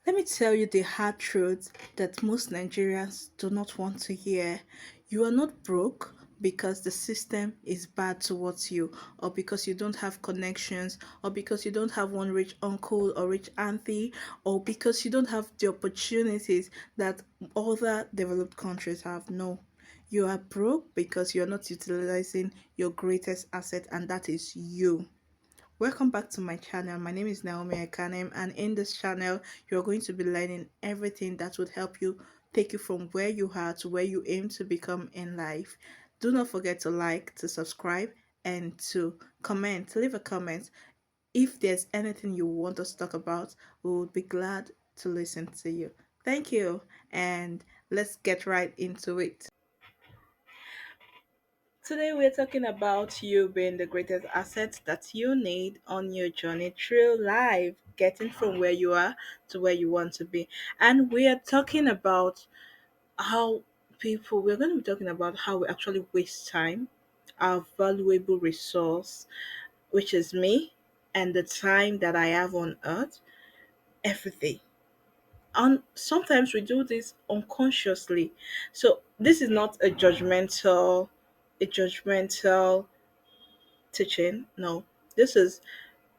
Let me tell you the hard truth that most Nigerians do not want to hear. You are not broke because the system is bad towards you, or because you don't have connections, or because you don't have one rich uncle or rich auntie, or because you don't have the opportunities that other developed countries have. No. You are broke because you're not utilizing your greatest asset, and that is you. Welcome back to my channel. My name is Naomi Akanem, and in this channel, you're going to be learning everything that would help you take you from where you are to where you aim to become in life. Do not forget to like, to subscribe, and to comment. Leave a comment. If there's anything you want us to talk about, we would be glad to listen to you. Thank you, and let's get right into it. Today, we're talking about you being the greatest asset that you need on your journey through life, getting from where you are to where you want to be. And we are talking about how we're going to be talking about how we actually waste time, our valuable resource, which is me, and the time that I have on earth, everything. And sometimes we do this unconsciously. So this is not a judgmental teaching. No, this is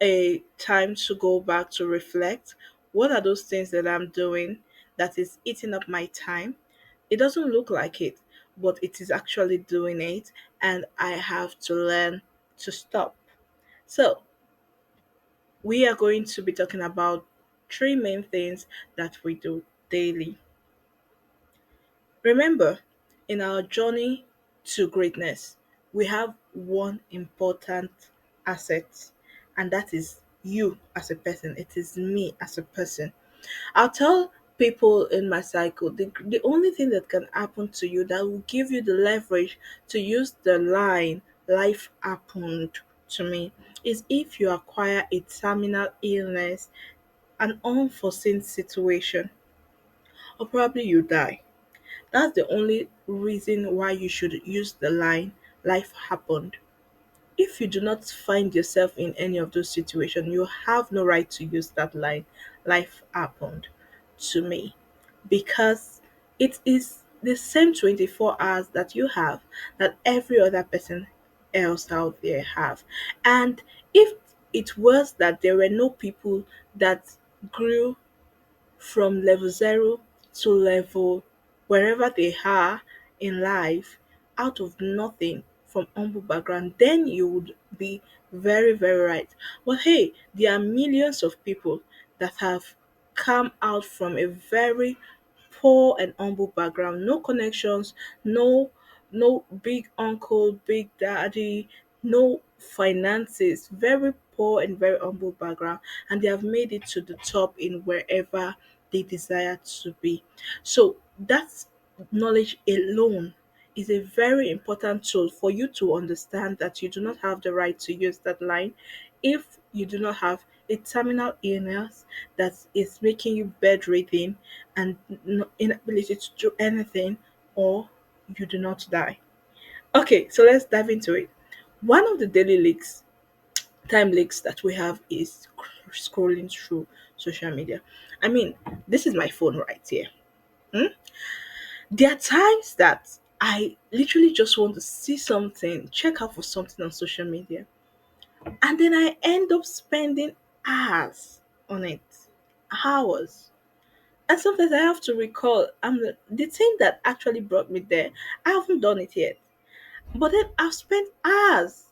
a time to go back to reflect. What are those things that I'm doing that is eating up my time? It doesn't look like it, but it is actually doing it, and I have to learn to stop. So, we are going to be talking about three main things that we do daily. Remember, in our journey to greatness, we have one important asset, and that is you as a person. It is me as a person. I'll tell people in my cycle the only thing that can happen to you that will give you the leverage to use the line life happened to me is if you acquire a terminal illness, an unforeseen situation, or probably you die. That's the only reason why you should use the line life happened. If you do not find yourself in any of those situations, you have no right to use that line life happened to me, because it is the same 24 hours that you have that every other person else out there have. And if it was that there were no people that grew from level zero to level wherever they are in life out of nothing from humble background, then you would be very, very right. But hey, there are millions of people that have come out from a very poor and humble background, no connections, no big uncle, big daddy, no finances, very poor and very humble background, and they have made it to the top in wherever they desire to be. So that knowledge alone is a very important tool for you to understand that you do not have the right to use that line if you do not have a terminal illness that is making you bedridden and inability to do anything, or you do not die. Okay, so let's dive into it. One of the daily leaks, time leaks that we have is scrolling through social media. I mean, this is my phone right here. Hmm? There are times that I literally just want to see something, check out for something on social media, and then I end up spending hours on it. Hours. And sometimes I have to recall the thing that actually brought me there. I haven't done it yet. But then I've spent hours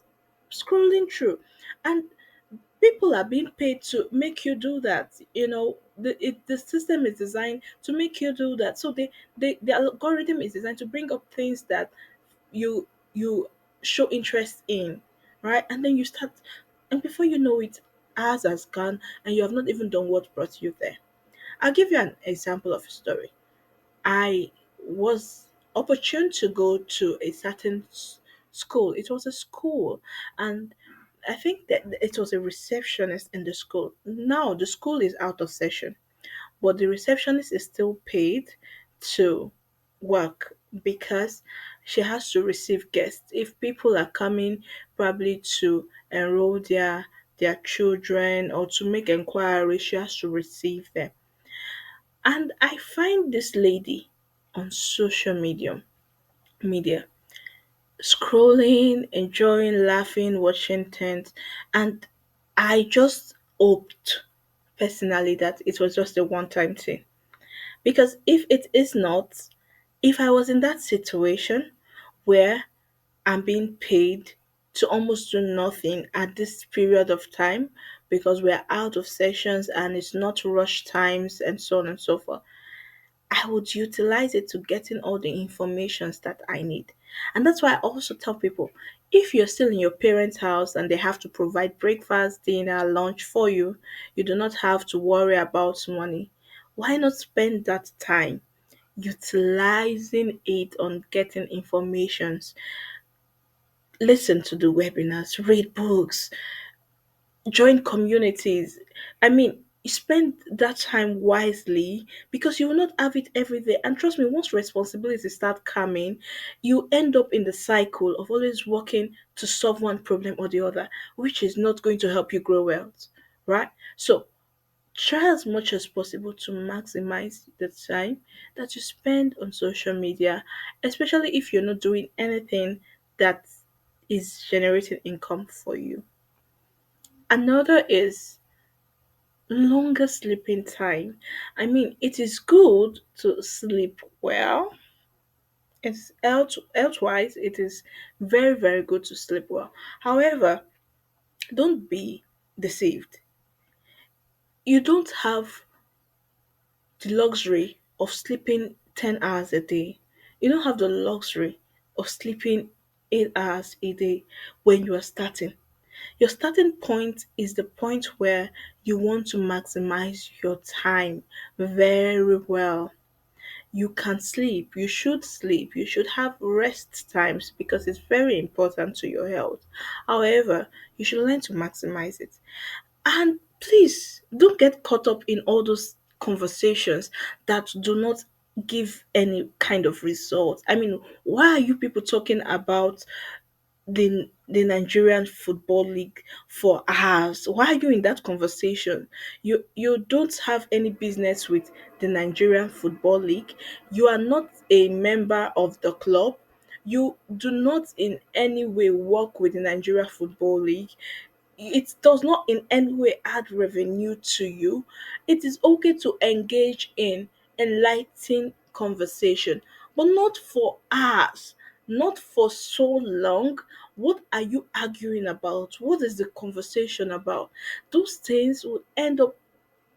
scrolling through. And people are being paid to make you do that. The system is designed to make you do that. So the algorithm is designed to bring up things that you show interest in, right? And then you start, and before you know it, hours has gone and you have not even done what brought you there. I'll give you an example of a story. I was opportune to go to a certain school. It was a school, and I think that it was a receptionist in the school. Now the school is out of session, but the receptionist is still paid to work because she has to receive guests. If people are coming probably to enroll their children or to make inquiries, she has to receive them. And I find this lady on social media scrolling, enjoying, laughing, watching things, and I just hoped personally that it was just a one-time thing. Because if it is not, if I was in that situation where I'm being paid to almost do nothing at this period of time because we're out of sessions and it's not rush times and so on and so forth, I would utilize it to getting all the informations that I need. And that's why I also tell people, if you're still in your parents' house and they have to provide breakfast, dinner, lunch for you, you do not have to worry about money. Why not spend that time utilizing it on getting informations? Listen to the webinars, read books, join communities. I mean, spend that time wisely because you will not have it every day. And trust me, once responsibilities start coming, you end up in the cycle of always working to solve one problem or the other, which is not going to help you grow wealth, right? So try as much as possible to maximize the time that you spend on social media, especially if you're not doing anything that is generating income for you. Another is longer sleeping time. I mean, it is good to sleep well. It's health-wise, it is very, very good to sleep well. However, don't be deceived. You don't have the luxury of sleeping 10 hours a day. You don't have the luxury of sleeping 8 hours a day when you are starting. Your starting point is the point where you want to maximize your time very well. You can sleep, you should sleep, you should have rest times because it's very important to your health. However, you should learn to maximize it. And please don't get caught up in all those conversations that do not give any kind of result. I mean, why are you people talking about the Nigerian Football League for hours? Why are you in that conversation? You don't have any business with the Nigerian Football League. You are not a member of the club. You do not in any way work with the Nigeria Football League. It does not in any way add revenue to you. It is okay to engage in enlightening conversation, but not for hours, not for so long. What are you arguing about? What is the conversation about? Those things will end up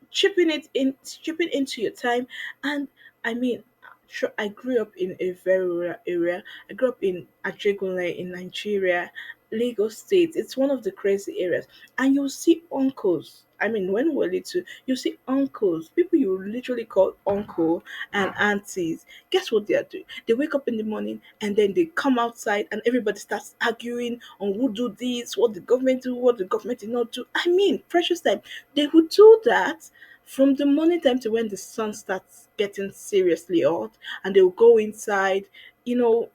chipping into your time. And I mean, sure, I grew up in a very rural area. I grew up in Ajegunle in Nigeria, Lagos State. It's one of the crazy areas, and you'll see uncles. I mean, when we're little, you see uncles, people you literally call uncle and aunties. Guess what they are doing? They wake up in the morning and then they come outside and everybody starts arguing on who do this, what the government do, what the government did not do. I mean, precious time. They would do that from the morning time to when the sun starts getting seriously hot, and they'll go inside. You know,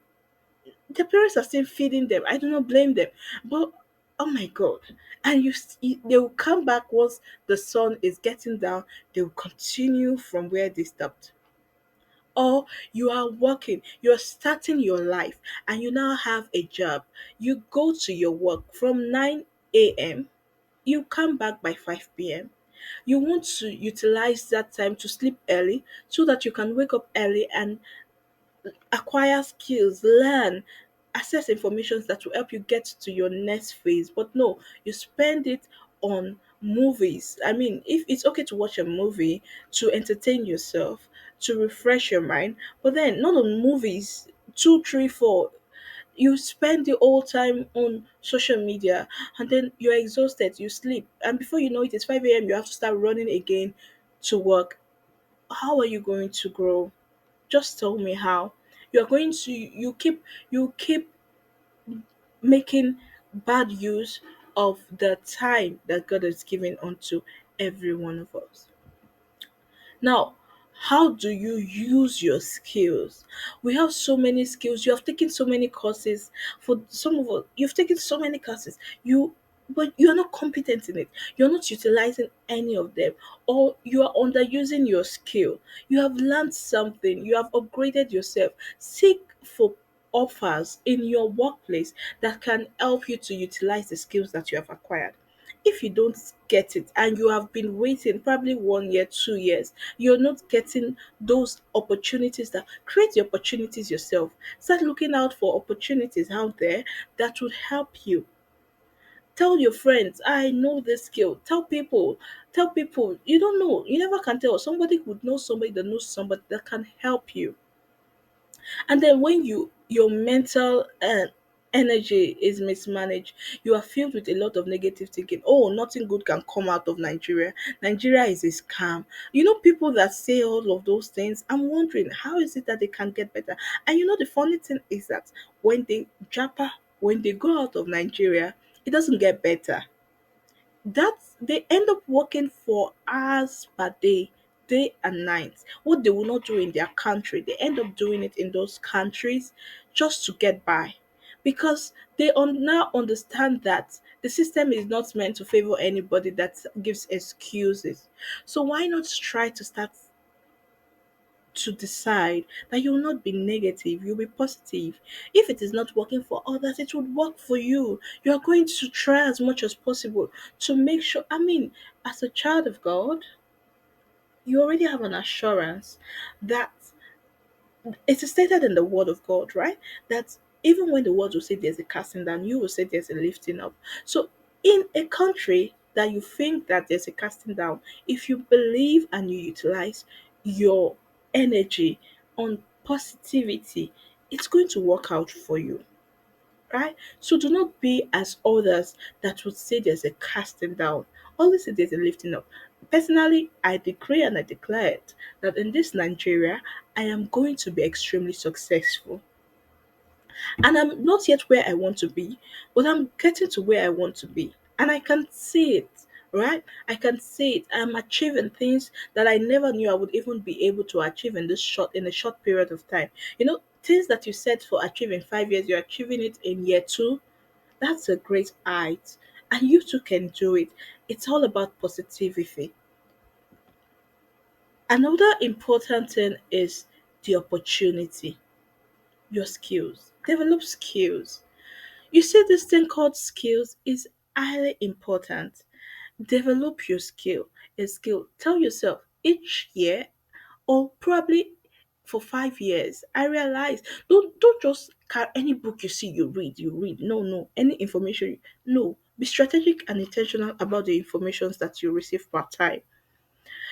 the parents are still feeding them. I do not blame them, but oh my god! And they will come back once the sun is getting down. They will continue from where they stopped. Or you are working, you're starting your life, and you now have a job. You go to your work from 9 a.m. You come back by 5 p.m. You want to utilize that time to sleep early so that you can wake up early and acquire skills, learn, access information that will help you get to your next phase. But no, you spend it on movies. I mean, if it's okay to watch a movie to entertain yourself, to refresh your mind, but then not on movies, two, three, four. You spend the whole time on social media and then you're exhausted, you sleep, and before you know it, it's 5 a.m. You have to start running again to work. How are you going to grow? Just tell me how. You're going to you keep making bad use of the time that God has given unto every one of us. Now, how do you use your skills? We have so many skills. You have taken so many courses. For some of us, you've taken so many courses. You but you're not competent in it. You're not utilizing any of them, or you are underusing your skill. You have learned something, you have upgraded yourself. Seek for offers in your workplace that can help you to utilize the skills that you have acquired. If you don't get it and you have been waiting probably 1 year, 2 years, you're not getting those opportunities. That create the opportunities yourself. Start looking out for opportunities out there that would help you. Tell your friends, I know this skill. Tell people. You don't know. You never can tell. Somebody would know somebody that knows somebody that can help you. And then when your mental energy is mismanaged, you are filled with a lot of negative thinking. Oh, nothing good can come out of Nigeria. Nigeria is a scam. You know, people that say all of those things, I'm wondering how is it that they can get better? And you know, the funny thing is that when they japa, when they go out of Nigeria, it doesn't get better. That's they end up working for hours per day and night. What they will not do in their country, they end up doing it in those countries just to get by. Because now understand that the system is not meant to favor anybody that gives excuses. So why not try to start to decide that you will not be negative, you'll be positive. If it is not working for others, it would work for you. You are going to try as much as possible to make sure. I mean, as a child of God, you already have an assurance that it is stated in the word of God, right? That even when the word will say there's a casting down, you will say there's a lifting up. So in a country that you think that there's a casting down, if you believe and you utilize your energy on positivity, it's going to work out for you. Right? So do not be as others that would say there's a casting down. Always say there's a lifting up. Personally, I decree and I declare it that in this Nigeria, I am going to be extremely successful. And I'm not yet where I want to be, but I'm getting to where I want to be. And I can see it, right? I can see it. I'm achieving things that I never knew I would even be able to achieve in a short period of time. You know, things that you set for achieving 5 years, you're achieving it in year two. That's a great height. And you too can do it. It's all about positivity. Another important thing is the opportunity, your skills. Develop skills. You see, this thing called skills is highly important. Develop your skill. A skill. Tell yourself each year, or probably for 5 years, I realize don't just any book you see you read. No, no. Any information, no. Be strategic and intentional about the informations that you receive per time.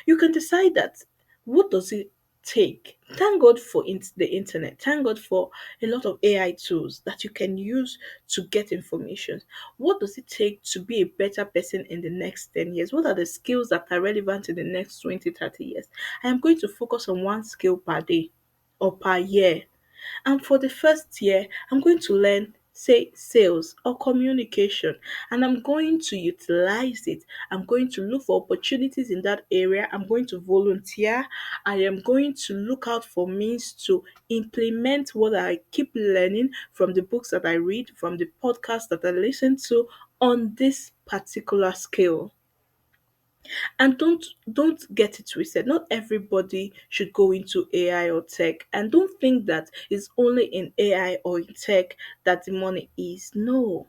You can decide that what does it take. Thank God for the internet. Thank God for a lot of AI tools that you can use to get information. What does it take to be a better person in the next 10 years? What are the skills that are relevant in the next 20, 30 years? I am going to focus on one skill per day or per year. And for the first year, I'm going to learn, say, sales or communication, and I'm going to utilize it. I'm going to look for opportunities in that area. I'm going to volunteer. I am going to look out for means to implement what I keep learning from the books that I read, from the podcasts that I listen to on this particular skill. And don't get it twisted. Not everybody should go into AI or tech. And don't think that it's only in AI or in tech that the money is. No.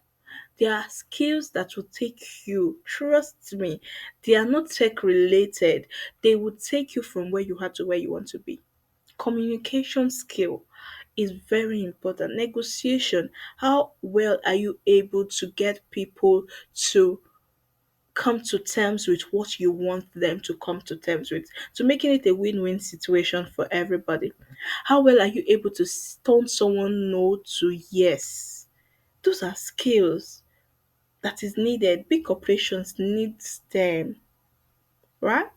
There are skills that will take you. Trust me. They are not tech related. They will take you from where you are to where you want to be. Communication skill is very important. Negotiation. How well are you able to get people to come to terms with what you want them to come to terms with, to making it a win-win situation for everybody? How well are you able to turn someone no to yes? Those are skills that is needed. Big corporations needs them, right?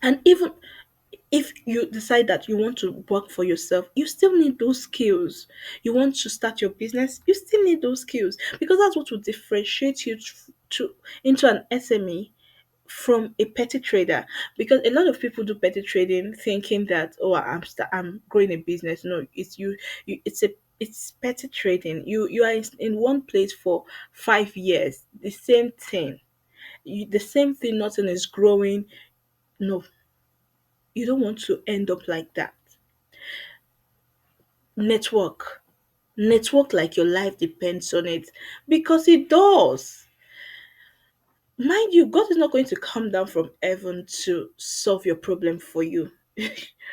And even if you decide that you want to work for yourself, you still need those skills. You want to start your business, you still need those skills, because that's what will differentiate you into an SME from a petty trader. Because a lot of people do petty trading thinking that, oh, I'm growing a business. No, it's you it's a It's petty trading. You are in one place for 5 years, the same thing. The same thing, nothing is growing. No, you don't want to end up like that. Network. Network like your life depends on it, because it does. Mind you, God is not going to come down from heaven to solve your problem for you.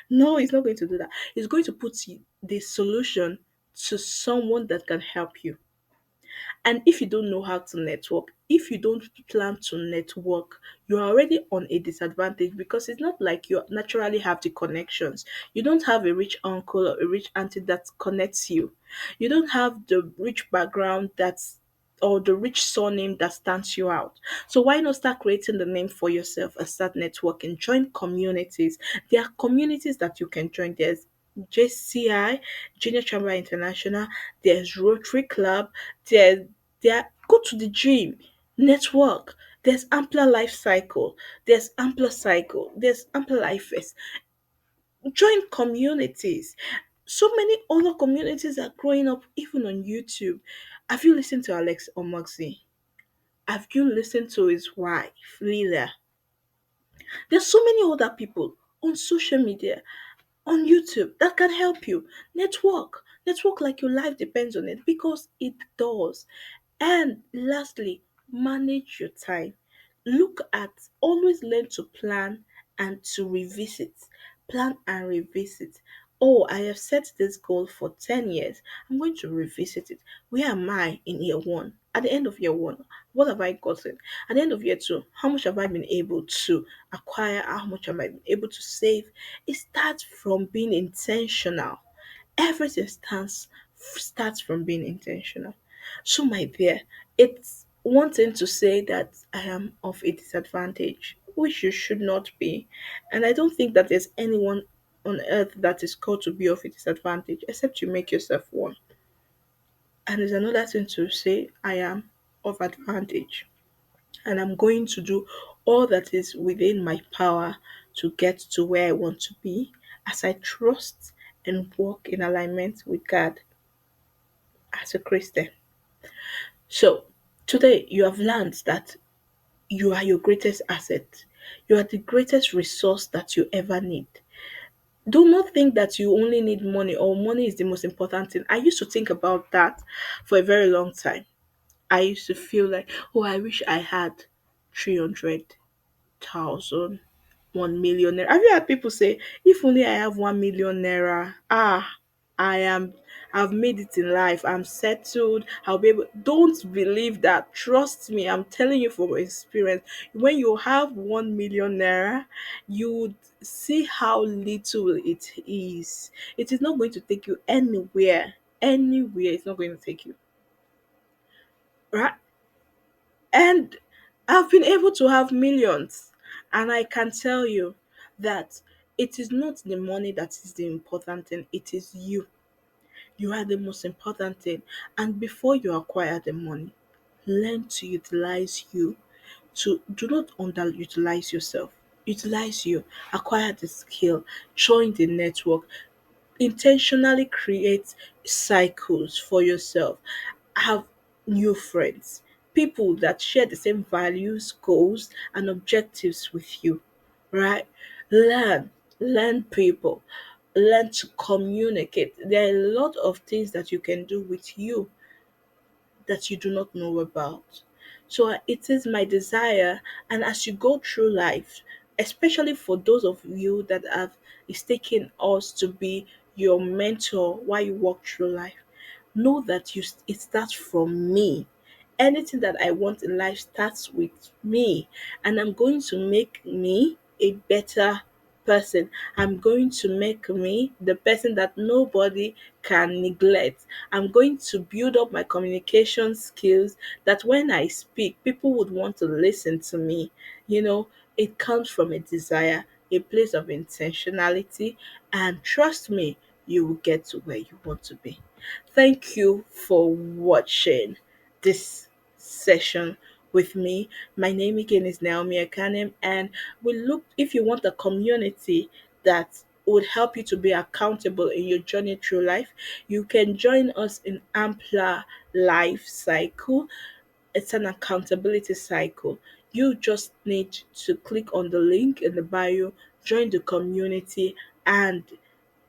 No, He's not going to do that. He's going to put the solution to someone that can help you. And if you don't know how to network, if you don't plan to network, you're already on a disadvantage, because it's not like you naturally have the connections. You don't have a rich uncle or a rich auntie that connects you. You don't have the rich background that's or the rich surname that stands you out. So why not start creating the name for yourself and start networking? Join communities. There are communities that you can join. There's JCI, Junior Chamber International, there's Rotary Club, there's go to the gym, network. There's ampler life cycle, there's ampler cycle, there's ampler life phase. Join communities. So many other communities are growing up even on YouTube. Have you listened to Alex Omoxie? Have you listened to his wife, Lila? There's so many other people on social media, on YouTube, that can help you. Network like your life depends on it, because it does. And lastly, manage your time. Look at, always learn to plan and to revisit. Plan and revisit. Oh, I have set this goal for 10 years. I'm going to revisit it. Where am I in year one? At the end of year one, what have I gotten? At the end of year two, how much have I been able to acquire? How much have I been able to save? It starts from being intentional. Everything starts from being intentional. So, my dear, it's one thing to say that I am of a disadvantage, which you should not be. And I don't think that there's anyone on earth that is called to be of a disadvantage except you make yourself one. And there's another thing to say I am of advantage. And I'm going to do all that is within my power to get to where I want to be, as I trust and walk in alignment with God as a Christian. So, today you have learned that you are your greatest asset. You are the greatest resource that you ever need. Do not think that you only need money or money is the most important thing. I used to think about that for a very long time. I used to feel like, oh, I wish I had 300,000, 1 million naira. Have you heard people say, if only I have 1 million naira, I am I've made it in life. I'm settled. I'll be able. Don't believe that. Trust me. I'm telling you from experience. When you have 1 million naira, you would see how little it is. It is not going to take you anywhere. Anywhere, it's not going to take you. Right? And I've been able to have millions. And I can tell you that it is not the money that is the important thing, it is you. You are the most important thing. And before you acquire the money, learn to utilize you. To do not underutilize yourself. Utilize you, acquire the skill, join the network, intentionally create cycles for yourself. Have new friends, people that share the same values, goals, and objectives with you, right? Learn, learn people, learn to communicate. There are a lot of things that you can do with you that you do not know about. So it is my desire, and as you go through life, especially for those of you that have is taking us to be your mentor while you walk through life, know that it starts from me. Anything that I want in life starts with me, and I'm going to make me a better person. I'm going to make me the person that nobody can neglect. I'm going to build up my communication skills that when I speak, people would want to listen to me. You know, it comes from a desire, a place of intentionality, and trust me, you will get to where you want to be. Thank you for watching this session with me. My name again is Naomi Akanem, and we look if you want a community that would help you to be accountable in your journey through life, you can join us in Ampler Life Cycle. It's an accountability cycle. You just need to click on the link in the bio, join the community, and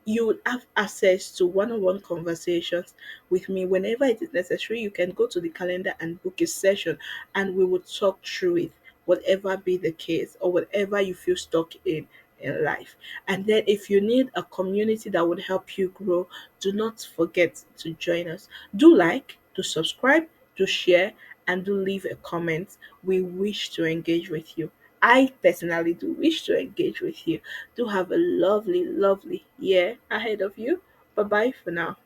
you will have access to one-on-one conversations with me whenever it is necessary. You can go to the calendar and book a session, and we will talk through it, whatever be the case or whatever you feel stuck in life. And then if you need a community that would help you grow, do not forget to join us. Do like, do subscribe, do share, and do leave a comment. We wish to engage with you. I personally do wish to engage with you. Do have a lovely, lovely year ahead of you. Bye bye for now.